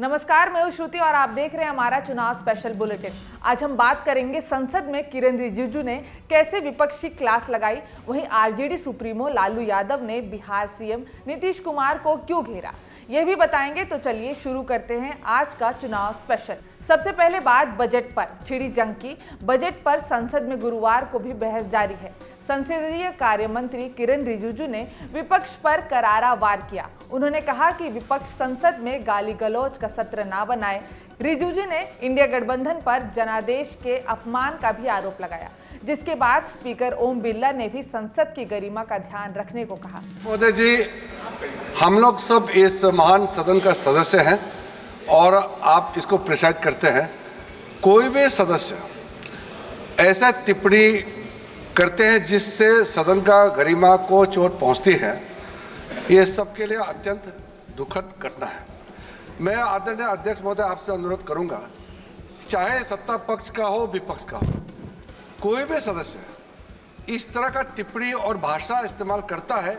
नमस्कार, मैं हूं श्रुति और आप देख रहे हैं हमारा चुनाव स्पेशल बुलेटिन। आज हम बात करेंगे संसद में किरेन रिजिजू ने कैसे विपक्षी क्लास लगाई, वहीं आरजेडी सुप्रीमो लालू यादव ने बिहार सीएम नीतीश कुमार को क्यों घेरा, यह भी बताएंगे। तो चलिए शुरू करते हैं आज का चुनाव स्पेशल। सबसे पहले बात बजट पर छिड़ी जंग की। बजट पर संसद में गुरुवार को भी बहस जारी है। संसदीय कार्य मंत्री किरेन रिजिजू ने विपक्ष पर करारा वार किया। उन्होंने कहा कि विपक्ष संसद में गाली गलौज का सत्र ना बनाए। रिजिजू ने इंडिया गठबंधन पर जनादेश के अपमान का भी आरोप लगाया, जिसके बाद स्पीकर ओम बिरला ने भी संसद की गरिमा का ध्यान रखने को कहा। मोदी जी, हम लोग सब इस महान सदन का सदस्य हैं और आप इसको प्रिसाइड करते हैं। कोई भी सदस्य ऐसा टिप्पणी करते हैं जिससे सदन का गरिमा को चोट पहुंचती है, ये सबके लिए अत्यंत दुखद घटना है। मैं आदरणीय अध्यक्ष महोदय आपसे अनुरोध करूंगा, चाहे सत्ता पक्ष का हो विपक्ष का हो, कोई भी सदस्य इस तरह का टिप्पणी और भाषा इस्तेमाल करता है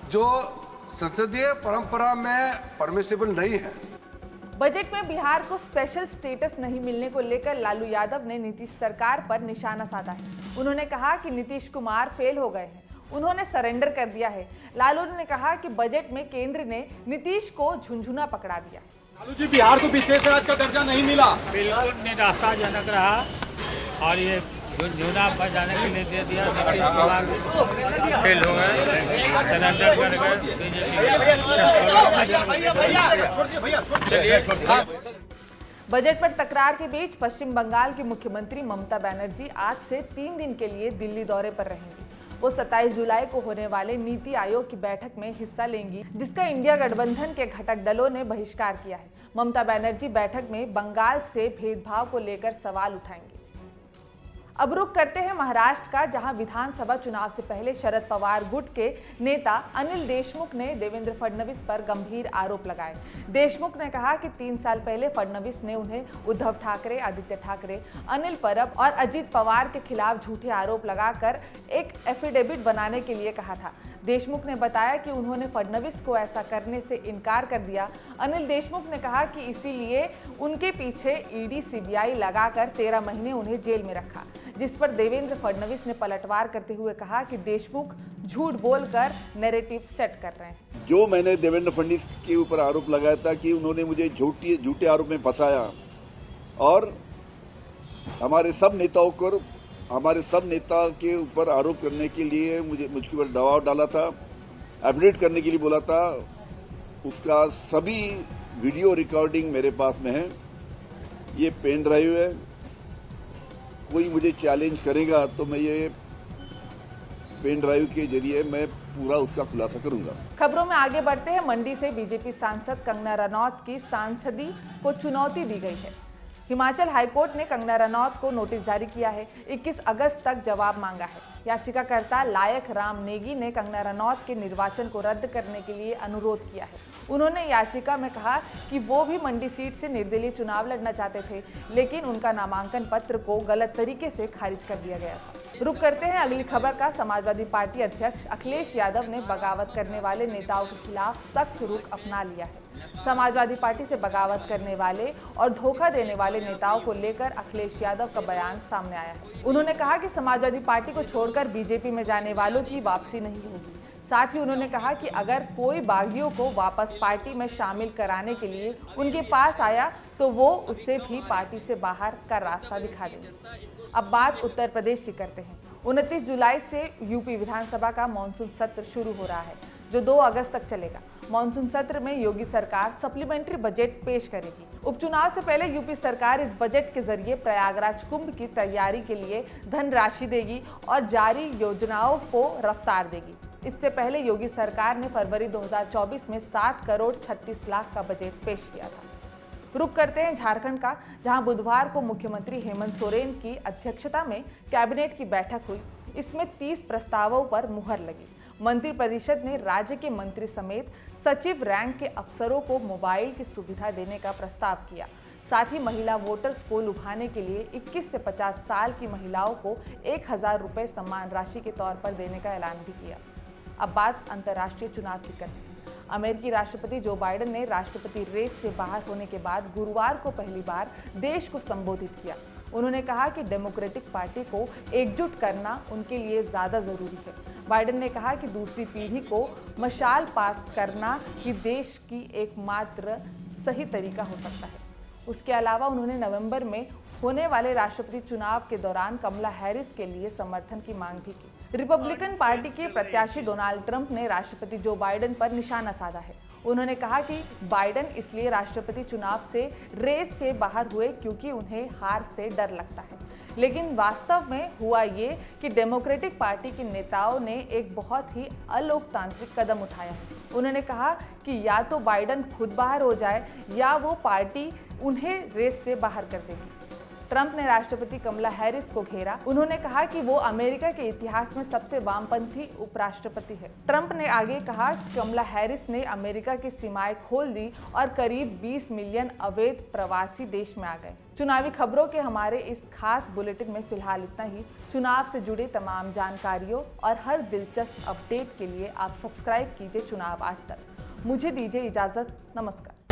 जो संसदीय परंपरा में परमिसिबल नहीं है। बजट में बिहार को स्पेशल स्टेटस नहीं मिलने को लेकर लालू यादव ने नीतीश सरकार पर निशाना साधा है। उन्होंने कहा कि नीतीश कुमार फेल हो गए हैं, उन्होंने सरेंडर कर दिया है। लालू ने कहा कि बजट में केंद्र ने नीतीश को झुंझुना पकड़ा दिया। लालू जी, बिहार को विशेष राज्य का दर्जा नहीं मिला, बिल्कुल निराशाजनक रहा और ये झुंझुना बजाने के लिए दे दिया। नीतीश कुमार फेल हो गए, सरेंडर कर गए। बजट पर तकरार के बीच पश्चिम बंगाल की मुख्यमंत्री ममता बनर्जी आज से 3 दिन के लिए दिल्ली दौरे पर रहेंगी। वो 27 जुलाई को होने वाले नीति आयोग की बैठक में हिस्सा लेंगी, जिसका इंडिया गठबंधन के घटक दलों ने बहिष्कार किया है। ममता बनर्जी बैठक में बंगाल से भेदभाव को लेकर सवाल उठाएंगी। अब रुख करते हैं महाराष्ट्र का, जहां विधानसभा चुनाव से पहले शरद पवार गुट के नेता अनिल देशमुख ने देवेंद्र फडणवीस पर गंभीर आरोप लगाए। देशमुख ने कहा कि 3 साल पहले फडणवीस ने उन्हें उद्धव ठाकरे, आदित्य ठाकरे, अनिल परब और अजित पवार के खिलाफ झूठे आरोप लगाकर एक एफिडेविट बनाने के लिए कहा था। देशमुख ने बताया कि उन्होंने फडणवीस को ऐसा करने से इनकार कर दिया। अनिल देशमुख ने कहा कि इसीलिए उनके पीछे ईडी सीबीआई लगाकर 13 महीने उन्हें जेल में रखा, जिस पर देवेंद्र फडणवीस ने पलटवार करते हुए कहा कि देशमुख झूठ बोलकर नैरेटिव सेट कर रहे हैं। जो मैंने देवेंद्र फडणवीस के ऊपर आरोप लगाया था कि उन्होंने मुझे झूठे आरोप में फंसाया और हमारे सब नेता के ऊपर आरोप करने के लिए मुझके ऊपर दबाव डाला था, एफिडेविट करने के लिए बोला था, उसका सभी वीडियो रिकॉर्डिंग मेरे पास में है। ये पेन ड्राइव है। कोई मुझे चैलेंज करेगा तो मैं ये पेन ड्राइव के जरिए मैं पूरा उसका खुलासा करूंगा। खबरों में आगे बढ़ते हैं। मंडी से बीजेपी सांसद कंगना रनौत की सांसदी को चुनौती दी गई है। हिमाचल हाईकोर्ट ने कंगना रनौत को नोटिस जारी किया है। 21 अगस्त तक जवाब मांगा है। याचिकाकर्ता लायक राम नेगी ने कंगना रनौत के निर्वाचन को रद्द करने के लिए अनुरोध किया है। उन्होंने याचिका में कहा कि वो भी मंडी सीट से निर्दलीय चुनाव लड़ना चाहते थे, लेकिन उनका नामांकन पत्र को गलत तरीके से खारिज कर दिया गया था। रुक करते हैं अगली खबर का। समाजवादी पार्टी अध्यक्ष अखिलेश यादव ने बगावत करने वाले नेताओं के खिलाफ सख्त रुख अपना लिया है। समाजवादी पार्टी से बगावत करने वाले और धोखा देने वाले नेताओं को लेकर अखिलेश यादव का बयान सामने आया है। उन्होंने कहा कि समाजवादी पार्टी को छोड़कर बीजेपी में जाने वालों की वापसी नहीं होगी। साथ ही उन्होंने कहा कि अगर कोई बागियों को वापस पार्टी में शामिल कराने के लिए उनके पास आया तो वो उससे भी पार्टी से बाहर का रास्ता दिखा देंगे। अब बात उत्तर प्रदेश की करते हैं। 29 जुलाई से यूपी विधानसभा का मानसून सत्र शुरू हो रहा है, जो 2 अगस्त तक चलेगा। मानसून सत्र में योगी सरकार सप्लीमेंट्री बजट पेश करेगी। उपचुनाव से पहले यूपी सरकार इस बजट के जरिए प्रयागराज कुंभ की तैयारी के लिए धनराशि देगी और जारी योजनाओं को रफ्तार देगी। इससे पहले योगी सरकार ने फरवरी 2024 में 7 करोड़ 36 लाख का बजट पेश किया था। रुक करते हैं झारखंड का, जहां बुधवार को मुख्यमंत्री हेमंत सोरेन की अध्यक्षता में कैबिनेट की बैठक हुई। इसमें 30 प्रस्तावों पर मुहर लगी। मंत्रिपरिषद ने राज्य के मंत्री समेत सचिव रैंक के अफसरों को मोबाइल की सुविधा देने का प्रस्ताव किया। साथ ही महिला वोटर्स को लुभाने के लिए 21 से 50 साल की महिलाओं को 1000 रुपये सम्मान राशि के तौर पर देने का ऐलान भी किया। अब बात अंतर्राष्ट्रीय चुनाव की करते हैं। अमेरिकी राष्ट्रपति जो बाइडेन ने राष्ट्रपति रेस से बाहर होने के बाद गुरुवार को पहली बार देश को संबोधित किया। उन्होंने कहा कि डेमोक्रेटिक पार्टी को एकजुट करना उनके लिए ज़्यादा ज़रूरी है। बाइडेन ने कहा कि दूसरी पीढ़ी को मशाल पास करना ही देश की एकमात्र सही तरीका हो सकता है। उसके अलावा उन्होंने नवंबर में होने वाले राष्ट्रपति चुनाव के दौरान कमला हैरिस के लिए समर्थन की मांग भी की। रिपब्लिकन पार्टी के प्रत्याशी डोनाल्ड ट्रंप ने राष्ट्रपति जो बाइडेन पर निशाना साधा है। उन्होंने कहा कि बाइडेन इसलिए राष्ट्रपति चुनाव से रेस से बाहर हुए क्योंकि उन्हें हार से डर लगता है, लेकिन वास्तव में हुआ ये कि डेमोक्रेटिक पार्टी के नेताओं ने एक बहुत ही अलोकतांत्रिक कदम उठाया है। उन्होंने कहा कि या तो बाइडेन खुद बाहर हो जाए या वो पार्टी उन्हें रेस से बाहर कर देगी। ट्रंप ने राष्ट्रपति कमला हैरिस को घेरा। उन्होंने कहा कि वो अमेरिका के इतिहास में सबसे वामपंथी उपराष्ट्रपति है। ट्रंप ने आगे कहा कि कमला हैरिस ने अमेरिका की सीमाएं खोल दी और करीब 20 मिलियन अवैध प्रवासी देश में आ गए। चुनावी खबरों के हमारे इस खास बुलेटिन में फिलहाल इतना ही। चुनाव से जुड़े तमाम जानकारियों और हर दिलचस्प अपडेट के लिए आप सब्सक्राइब कीजिए चुनाव आज तक। मुझे दीजिए इजाजत। नमस्कार।